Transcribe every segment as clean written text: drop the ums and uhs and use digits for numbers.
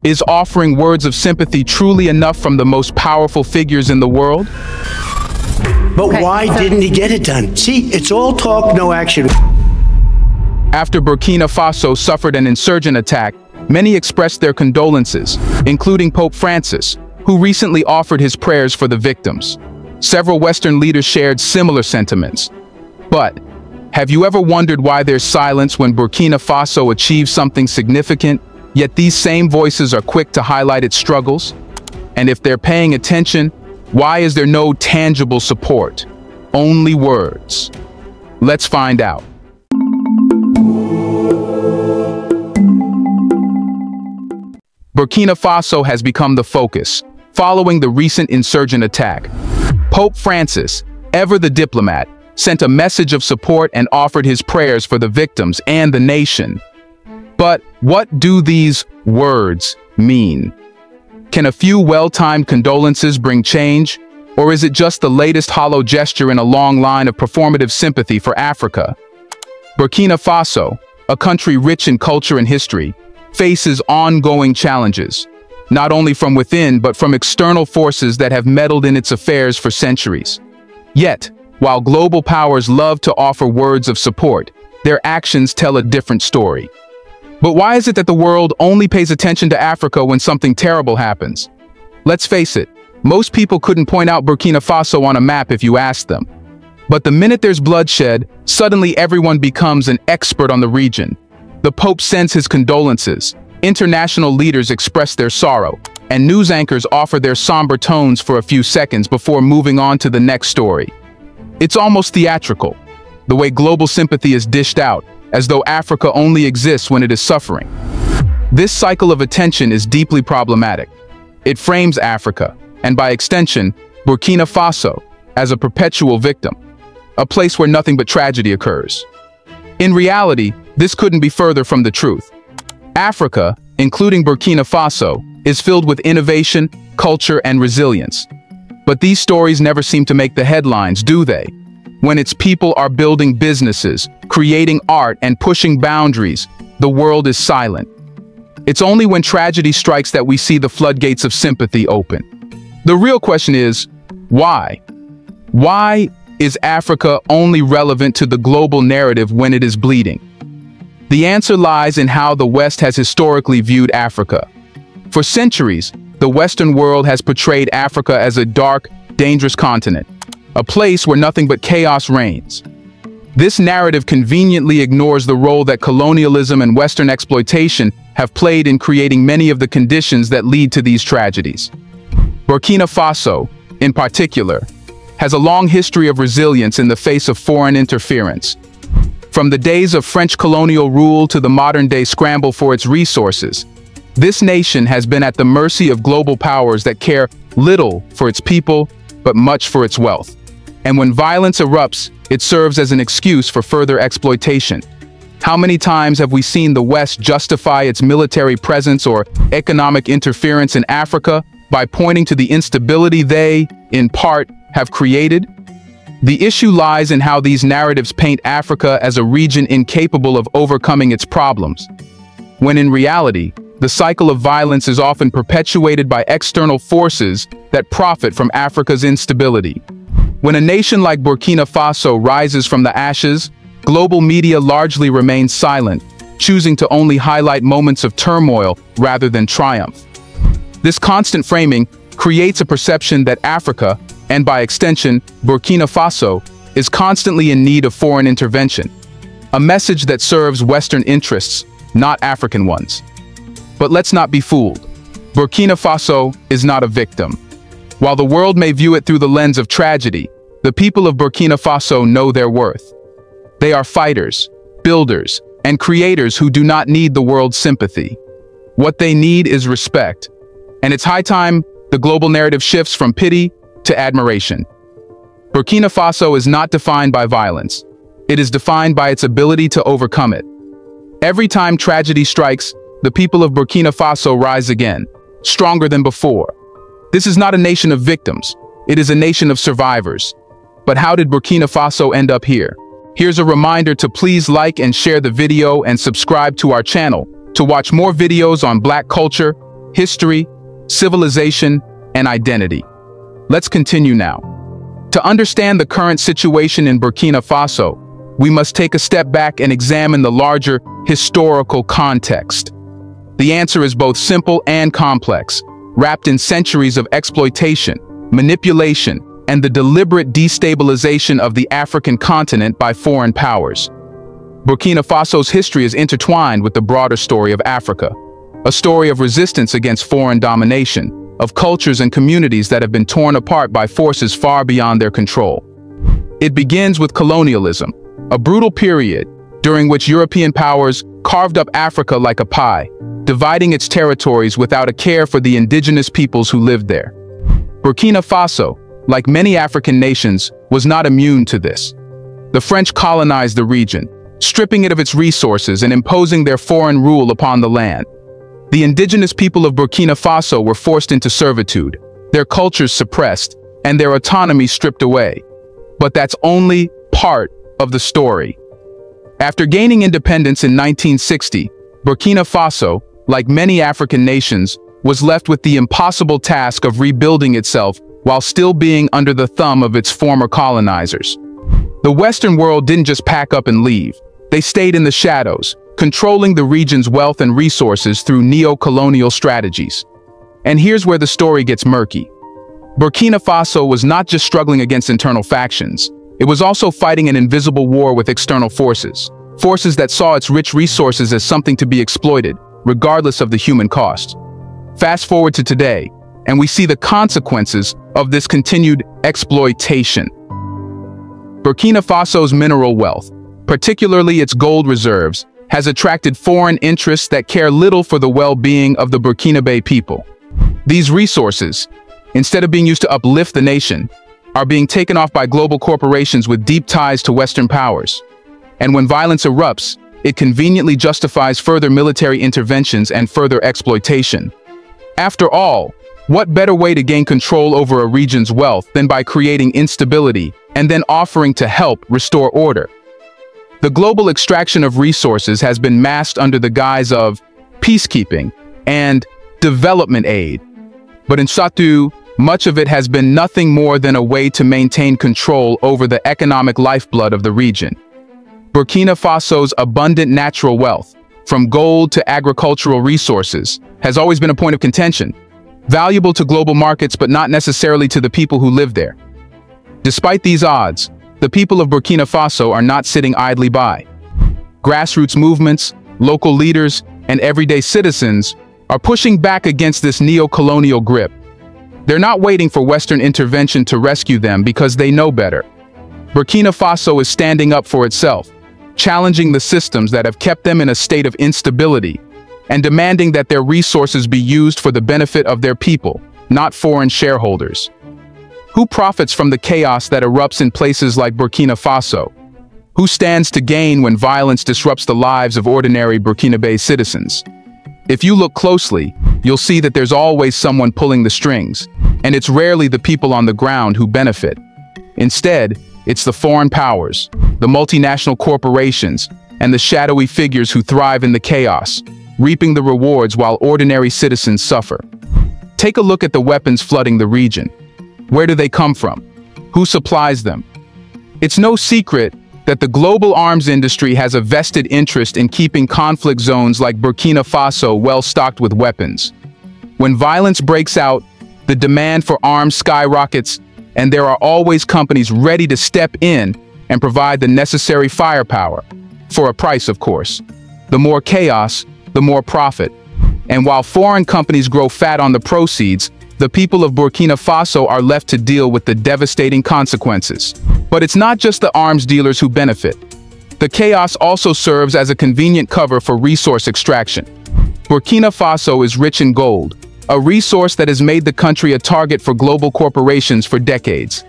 Is offering words of sympathy truly enough from the most powerful figures in the world? But why didn't he get it done? See, it's all talk, no action. After Burkina Faso suffered an insurgent attack, many expressed their condolences, including Pope Francis, who recently offered his prayers for the victims. Several Western leaders shared similar sentiments. But have you ever wondered why there's silence when Burkina Faso achieves something significant, yet these same voices are quick to highlight its struggles? And if they're paying attention, why is there no tangible support? Only words. Let's find out. Burkina Faso has become the focus, following the recent insurgent attack. Pope Francis, ever the diplomat, sent a message of support and offered his prayers for the victims and the nation. But what do these words mean? Can a few well-timed condolences bring change? Or is it just the latest hollow gesture in a long line of performative sympathy for Africa? Burkina Faso, a country rich in culture and history, faces ongoing challenges, not only from within but from external forces that have meddled in its affairs for centuries. Yet, while global powers love to offer words of support, their actions tell a different story. But why is it that the world only pays attention to Africa when something terrible happens? Let's face it, most people couldn't point out Burkina Faso on a map if you asked them. But the minute there's bloodshed, suddenly everyone becomes an expert on the region. The Pope sends his condolences, international leaders express their sorrow, and news anchors offer their somber tones for a few seconds before moving on to the next story. It's almost theatrical, the way global sympathy is dished out, as though Africa only exists when it is suffering. This cycle of attention is deeply problematic. It frames Africa, and by extension, Burkina Faso, as a perpetual victim, a place where nothing but tragedy occurs. In reality, this couldn't be further from the truth. Africa, including Burkina Faso, is filled with innovation, culture, and resilience. But these stories never seem to make the headlines, do they? When its people are building businesses, creating art, and pushing boundaries, the world is silent. It's only when tragedy strikes that we see the floodgates of sympathy open. The real question is, why? Why is Africa only relevant to the global narrative when it is bleeding? The answer lies in how the West has historically viewed Africa. For centuries, the Western world has portrayed Africa as a dark, dangerous continent, a place where nothing but chaos reigns. This narrative conveniently ignores the role that colonialism and Western exploitation have played in creating many of the conditions that lead to these tragedies. Burkina Faso, in particular, has a long history of resilience in the face of foreign interference. From the days of French colonial rule to the modern-day scramble for its resources, this nation has been at the mercy of global powers that care little for its people, but much for its wealth. And when violence erupts, it serves as an excuse for further exploitation. How many times have we seen the West justify its military presence or economic interference in Africa by pointing to the instability they, in part, have created? The issue lies in how these narratives paint Africa as a region incapable of overcoming its problems, when in reality, the cycle of violence is often perpetuated by external forces that profit from Africa's instability. When a nation like Burkina Faso rises from the ashes, global media largely remains silent, choosing to only highlight moments of turmoil rather than triumph. This constant framing creates a perception that Africa, and by extension, Burkina Faso, is constantly in need of foreign intervention, a message that serves Western interests, not African ones. But let's not be fooled. Burkina Faso is not a victim. While the world may view it through the lens of tragedy, the people of Burkina Faso know their worth. They are fighters, builders, and creators who do not need the world's sympathy. What they need is respect. And it's high time the global narrative shifts from pity to admiration. Burkina Faso is not defined by violence. It is defined by its ability to overcome it. Every time tragedy strikes, the people of Burkina Faso rise again, stronger than before. This is not a nation of victims. It is a nation of survivors. But how did Burkina Faso end up here? Here's a reminder to please like and share the video and subscribe to our channel to watch more videos on Black culture, history, civilization, and identity. Let's continue now. To understand the current situation in Burkina Faso, we must take a step back and examine the larger historical context. The answer is both simple and complex, wrapped in centuries of exploitation, manipulation, and the deliberate destabilization of the African continent by foreign powers. Burkina Faso's history is intertwined with the broader story of Africa, a story of resistance against foreign domination, of cultures and communities that have been torn apart by forces far beyond their control. It begins with colonialism, a brutal period during which European powers carved up Africa like a pie, dividing its territories without a care for the indigenous peoples who lived there. Burkina Faso, like many African nations, was not immune to this. The French colonized the region, stripping it of its resources and imposing their foreign rule upon the land. The indigenous people of Burkina Faso were forced into servitude, their cultures suppressed, and their autonomy stripped away. But that's only part of the story. After gaining independence in 1960, Burkina Faso, like many African nations, was left with the impossible task of rebuilding itself while still being under the thumb of its former colonizers. The Western world didn't just pack up and leave. They stayed in the shadows, controlling the region's wealth and resources through neo-colonial strategies. And here's where the story gets murky. Burkina Faso was not just struggling against internal factions. It was also fighting an invisible war with external forces, forces that saw its rich resources as something to be exploited, regardless of the human cost. Fast forward to today, and we see the consequences of this continued exploitation. Burkina Faso's mineral wealth, particularly its gold reserves, has attracted foreign interests that care little for the well-being of the Burkinabe people. These resources, instead of being used to uplift the nation, are being taken off by global corporations with deep ties to Western powers. And when violence erupts, it conveniently justifies further military interventions and further exploitation. After all, what better way to gain control over a region's wealth than by creating instability and then offering to help restore order? The global extraction of resources has been masked under the guise of peacekeeping and development aid. But in Satu, much of it has been nothing more than a way to maintain control over the economic lifeblood of the region. Burkina Faso's abundant natural wealth, from gold to agricultural resources, has always been a point of contention, valuable to global markets but not necessarily to the people who live there. Despite these odds, the people of Burkina Faso are not sitting idly by. Grassroots movements, local leaders, and everyday citizens are pushing back against this neo-colonial grip. They're not waiting for Western intervention to rescue them because they know better. Burkina Faso is standing up for itself, challenging the systems that have kept them in a state of instability, and demanding that their resources be used for the benefit of their people, not foreign shareholders. Who profits from the chaos that erupts in places like Burkina Faso? Who stands to gain when violence disrupts the lives of ordinary Burkinabe citizens? If you look closely, you'll see that there's always someone pulling the strings, and it's rarely the people on the ground who benefit. Instead, it's the foreign powers, the multinational corporations, and the shadowy figures who thrive in the chaos, reaping the rewards while ordinary citizens suffer. Take a look at the weapons flooding the region. Where do they come from? Who supplies them? It's no secret that the global arms industry has a vested interest in keeping conflict zones like Burkina Faso well stocked with weapons. When violence breaks out, the demand for arms skyrockets, and there are always companies ready to step in and provide the necessary firepower, for a price, of course. The more chaos, the more profit. And while foreign companies grow fat on the proceeds, the people of Burkina Faso are left to deal with the devastating consequences. But it's not just the arms dealers who benefit. The chaos also serves as a convenient cover for resource extraction. Burkina Faso is rich in gold, a resource that has made the country a target for global corporations for decades.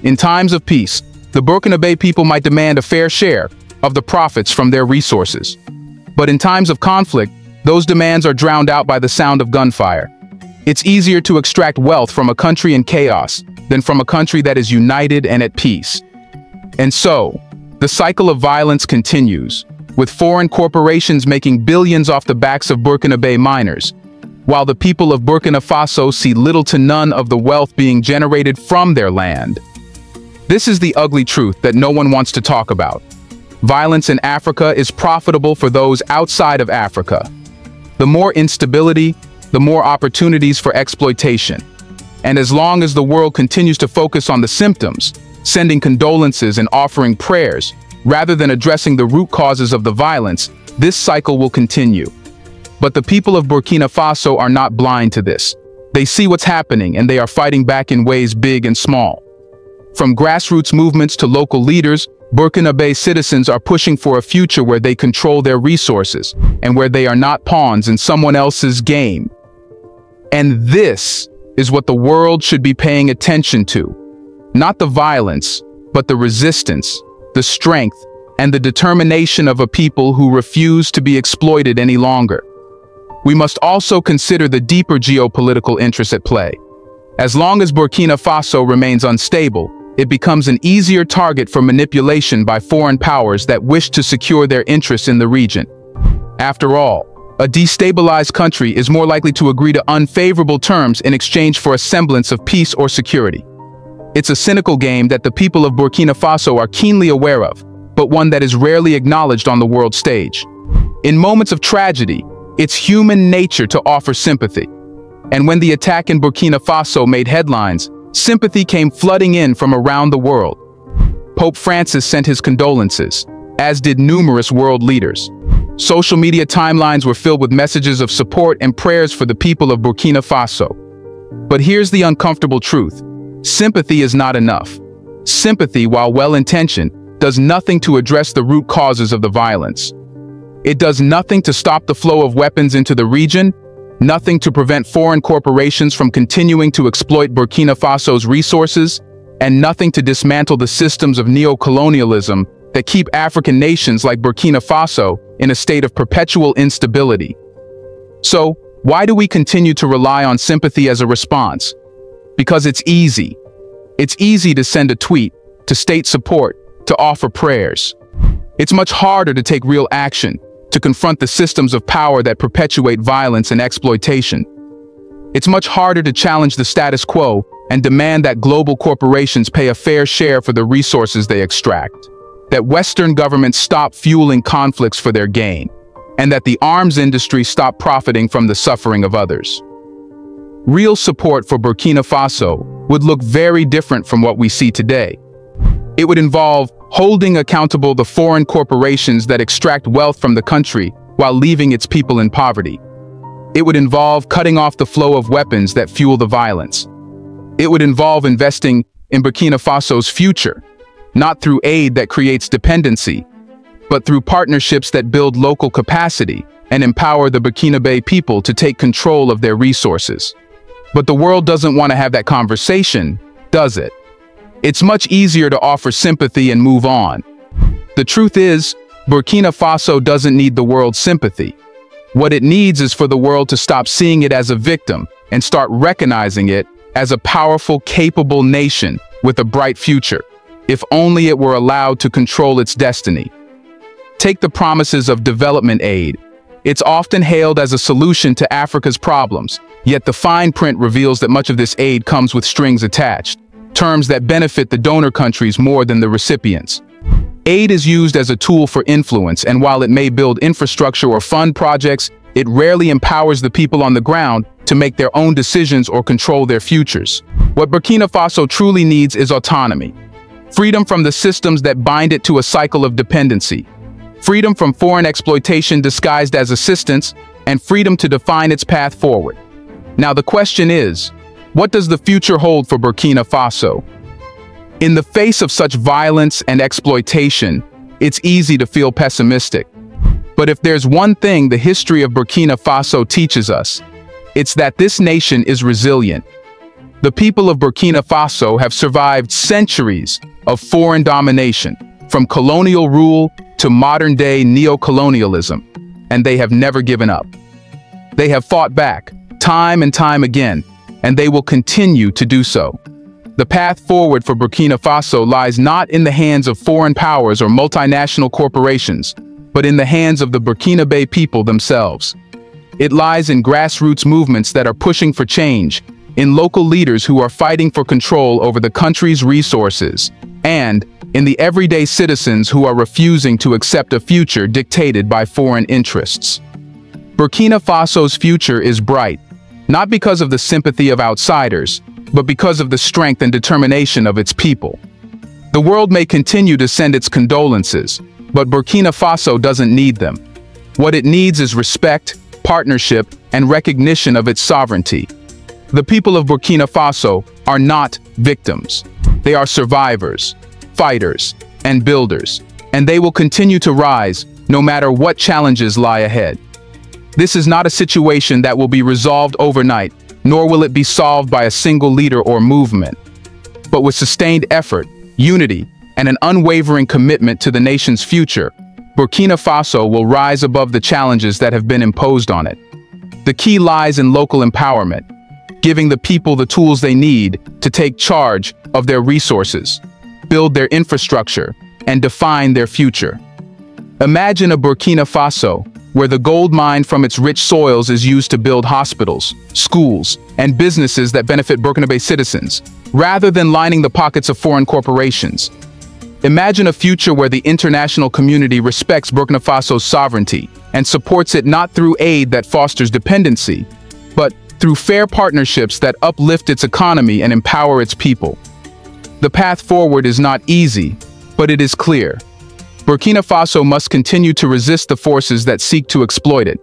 In times of peace, the Burkinabe people might demand a fair share of the profits from their resources. But in times of conflict, those demands are drowned out by the sound of gunfire. It's easier to extract wealth from a country in chaos than from a country that is united and at peace. And so, the cycle of violence continues, with foreign corporations making billions off the backs of Burkinabe miners, while the people of Burkina Faso see little to none of the wealth being generated from their land. This is the ugly truth that no one wants to talk about. Violence in Africa is profitable for those outside of Africa. The more instability, the more opportunities for exploitation. And as long as the world continues to focus on the symptoms, sending condolences and offering prayers, rather than addressing the root causes of the violence, this cycle will continue. But the people of Burkina Faso are not blind to this. They see what's happening and they are fighting back in ways big and small. From grassroots movements to local leaders, Burkinabe citizens are pushing for a future where they control their resources and where they are not pawns in someone else's game. And this is what the world should be paying attention to. Not the violence, but the resistance, the strength, and the determination of a people who refuse to be exploited any longer. We must also consider the deeper geopolitical interests at play. As long as Burkina Faso remains unstable, it becomes an easier target for manipulation by foreign powers that wish to secure their interests in the region. After all, a destabilized country is more likely to agree to unfavorable terms in exchange for a semblance of peace or security. It's a cynical game that the people of Burkina Faso are keenly aware of, but one that is rarely acknowledged on the world stage. In moments of tragedy, it's human nature to offer sympathy. And when the attack in Burkina Faso made headlines, sympathy came flooding in from around the world. Pope Francis sent his condolences, as did numerous world leaders. Social media timelines were filled with messages of support and prayers for the people of Burkina Faso. But here's the uncomfortable truth. Sympathy is not enough. Sympathy, while well-intentioned, does nothing to address the root causes of the violence. It does nothing to stop the flow of weapons into the region, nothing to prevent foreign corporations from continuing to exploit Burkina Faso's resources, and nothing to dismantle the systems of neo-colonialism that keep African nations like Burkina Faso in a state of perpetual instability. So, why do we continue to rely on sympathy as a response? Because it's easy. It's easy to send a tweet, to state support, to offer prayers. It's much harder to take real action, to confront the systems of power that perpetuate violence and exploitation. It's much harder to challenge the status quo and demand that global corporations pay a fair share for the resources they extract, that Western governments stop fueling conflicts for their gain, and that the arms industry stop profiting from the suffering of others. Real support for Burkina Faso would look very different from what we see today. It would involve holding accountable the foreign corporations that extract wealth from the country while leaving its people in poverty. It would involve cutting off the flow of weapons that fuel the violence. It would involve investing in Burkina Faso's future, not through aid that creates dependency, but through partnerships that build local capacity and empower the Burkinabe people to take control of their resources. But the world doesn't want to have that conversation, does it? It's much easier to offer sympathy and move on. The truth is, Burkina Faso doesn't need the world's sympathy. What it needs is for the world to stop seeing it as a victim and start recognizing it as a powerful, capable nation with a bright future, if only it were allowed to control its destiny. Take the promises of development aid. It's often hailed as a solution to Africa's problems, yet the fine print reveals that much of this aid comes with strings attached, terms that benefit the donor countries more than the recipients. Aid is used as a tool for influence, and while it may build infrastructure or fund projects, it rarely empowers the people on the ground to make their own decisions or control their futures. What Burkina Faso truly needs is autonomy. Freedom from the systems that bind it to a cycle of dependency. Freedom from foreign exploitation disguised as assistance, and freedom to define its path forward. Now the question is, what does the future hold for Burkina Faso? In the face of such violence and exploitation, it's easy to feel pessimistic. But if there's one thing the history of Burkina Faso teaches us, it's that this nation is resilient. The people of Burkina Faso have survived centuries of foreign domination, from colonial rule to modern-day neo-colonialism, and they have never given up. They have fought back, time and time again, and they will continue to do so. The path forward for Burkina Faso lies not in the hands of foreign powers or multinational corporations, but in the hands of the Burkinabe people themselves. It lies in grassroots movements that are pushing for change, in local leaders who are fighting for control over the country's resources, and in the everyday citizens who are refusing to accept a future dictated by foreign interests. Burkina Faso's future is bright, not because of the sympathy of outsiders, but because of the strength and determination of its people. The world may continue to send its condolences, but Burkina Faso doesn't need them. What it needs is respect, partnership, and recognition of its sovereignty. The people of Burkina Faso are not victims. They are survivors, fighters, and builders, and they will continue to rise no matter what challenges lie ahead. This is not a situation that will be resolved overnight, nor will it be solved by a single leader or movement. But with sustained effort, unity, and an unwavering commitment to the nation's future, Burkina Faso will rise above the challenges that have been imposed on it. The key lies in local empowerment, giving the people the tools they need to take charge of their resources, build their infrastructure, and define their future. Imagine a Burkina Faso where the gold mined from its rich soils is used to build hospitals, schools, and businesses that benefit Burkinabe citizens, rather than lining the pockets of foreign corporations. Imagine a future where the international community respects Burkina Faso's sovereignty and supports it not through aid that fosters dependency, but through fair partnerships that uplift its economy and empower its people. The path forward is not easy, but it is clear. Burkina Faso must continue to resist the forces that seek to exploit it,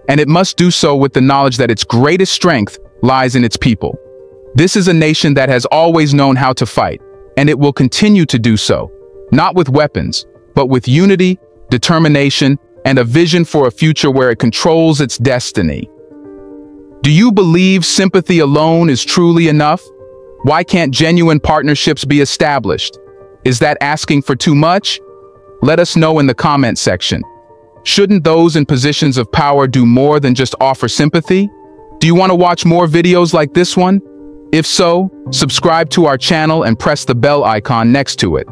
and it must do so with the knowledge that its greatest strength lies in its people. This is a nation that has always known how to fight, and it will continue to do so, not with weapons, but with unity, determination, and a vision for a future where it controls its destiny. Do you believe sympathy alone is truly enough? Why can't genuine partnerships be established? Is that asking for too much? Let us know in the comment section. Shouldn't those in positions of power do more than just offer sympathy? Do you want to watch more videos like this one? If so, subscribe to our channel and press the bell icon next to it.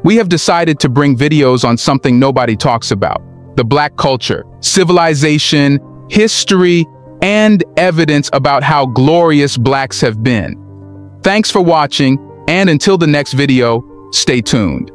We have decided to bring videos on something nobody talks about: the Black culture, civilization, history, and evidence about how glorious Blacks have been. Thanks for watching, and until the next video, stay tuned.